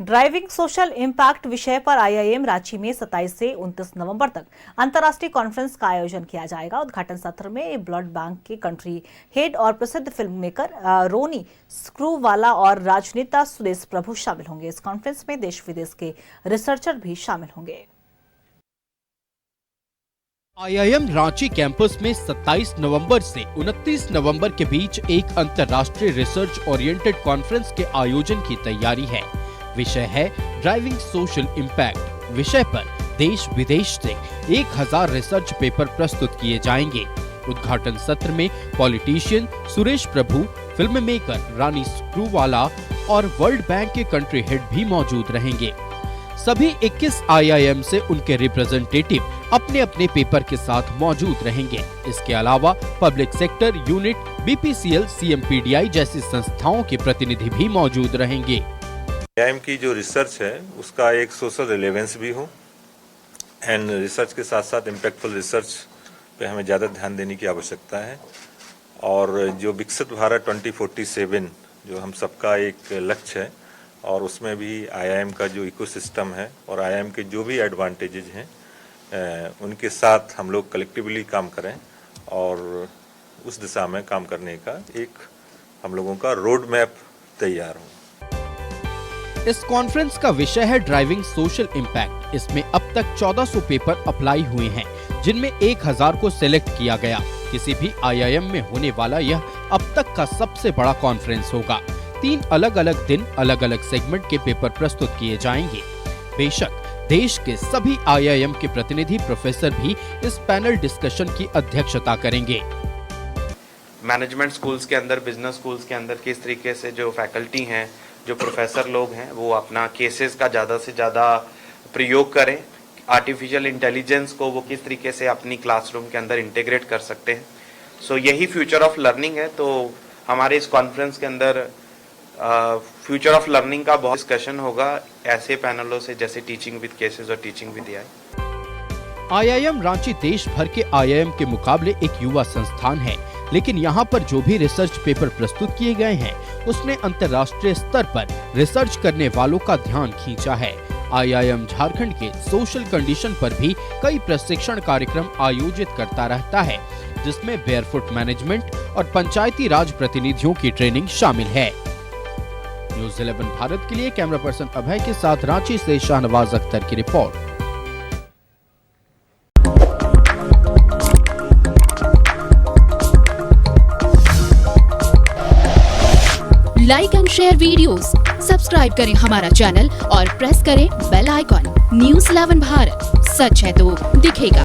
Driving social impact विषय पर IIM Ranchi में 27 से 29 नवंबर तक अंतर्राष्ट्रीय कॉन्फ्रेंस का आयोजन किया जाएगा। उद्घाटन सत्र में ब्लड बैंक के कंट्री हेड और प्रसिद्ध फिल्म मेकर रोनी स्क्रूवाला और राजनेता सुरेश प्रभु शामिल होंगे। इस कॉन्फ्रेंस में देश विदेश के रिसर्चर भी शामिल होंगे। आईआईएम रांची कैंपस में 27 नवंबर से 29 नवंबर के बीच एक अंतर्राष्ट्रीय रिसर्च ओरिएंटेड कॉन्फ्रेंस के आयोजन की तैयारी है। विषय है ड्राइविंग सोशल इम्पैक्ट। विषय पर देश विदेश से 1000 रिसर्च पेपर प्रस्तुत किए जाएंगे। उद्घाटन सत्र में पॉलिटिशियन सुरेश प्रभु, फिल्म मेकर रानी स्क्रूवाला और वर्ल्ड बैंक के कंट्री हेड भी मौजूद रहेंगे। सभी 21 आईआईएम से उनके रिप्रेजेंटेटिव अपने अपने पेपर के साथ मौजूद रहेंगे। इसके अलावा public sector unit, BPCL, CMPDI जैसी संस्थाओं के प्रतिनिधि भी मौजूद रहेंगे। आईआईएम की जो रिसर्च है उसका एक सोशल रिलेवेंस भी हो एंड रिसर्च के साथ साथ इम्पैक्टफुल रिसर्च पे हमें ज़्यादा ध्यान देने की आवश्यकता है। और जो विकसित भारत 2047 जो हम सबका एक लक्ष्य है और उसमें भी आईआईएम का जो इकोसिस्टम है और आईआईएम के जो भी एडवांटेजेस हैं उनके साथ हम लोग कलेक्टिवली काम करें और उस दिशा में काम करने का एक हम लोगों का रोड मैप तैयार हो। इस कॉन्फ्रेंस का विषय है ड्राइविंग सोशल इम्पैक्ट। इसमें अब तक 1400 पेपर अप्लाई हुए हैं, जिनमें 1000 को सिलेक्ट किया गया। किसी भी आईआईएम में होने वाला यह अब तक का सबसे बड़ा कॉन्फ्रेंस होगा। 3 अलग अलग दिन अलग अलग सेगमेंट के पेपर प्रस्तुत किए जाएंगे। बेशक देश के सभी आईआईएम के प्रतिनिधि प्रोफेसर भी इस पैनल डिस्कशन की अध्यक्षता करेंगे। मैनेजमेंट स्कूल्स के अंदर, बिजनेस स्कूल्स के अंदर किस तरीके से जो फैकल्टी हैं, जो प्रोफेसर लोग हैं, वो अपना केसेस का ज़्यादा से ज़्यादा प्रयोग करें। आर्टिफिशियल इंटेलिजेंस को वो किस तरीके से अपनी क्लासरूम के अंदर इंटीग्रेट कर सकते हैं। सो यही फ्यूचर ऑफ लर्निंग है। तो हमारे इस कॉन्फ्रेंस के अंदर फ्यूचर ऑफ लर्निंग का बहुत डिस्कशन होगा ऐसे पैनलों से जैसे टीचिंग विद केसेस और teaching with AI. IIM Ranchi देश भर के आईआईएम के मुकाबले एक युवा संस्थान है, लेकिन यहाँ पर जो भी रिसर्च पेपर प्रस्तुत किए गए हैं उसने अंतर्राष्ट्रीय स्तर पर रिसर्च करने वालों का ध्यान खींचा है। आईआईएम झारखंड के सोशल कंडीशन पर भी कई प्रशिक्षण कार्यक्रम आयोजित करता रहता है, जिसमें बेयरफुट मैनेजमेंट और पंचायती राज प्रतिनिधियों की ट्रेनिंग शामिल है। न्यूज़ 11 भारत के लिए कैमरा पर्सन अभय के साथ रांची से शाहनवाज अख्तर की report. Like and share videos, subscribe करें हमारा चैनल और प्रेस करें बेल आइकॉन। न्यूज़ 11 भारत, सच है तो दिखेगा।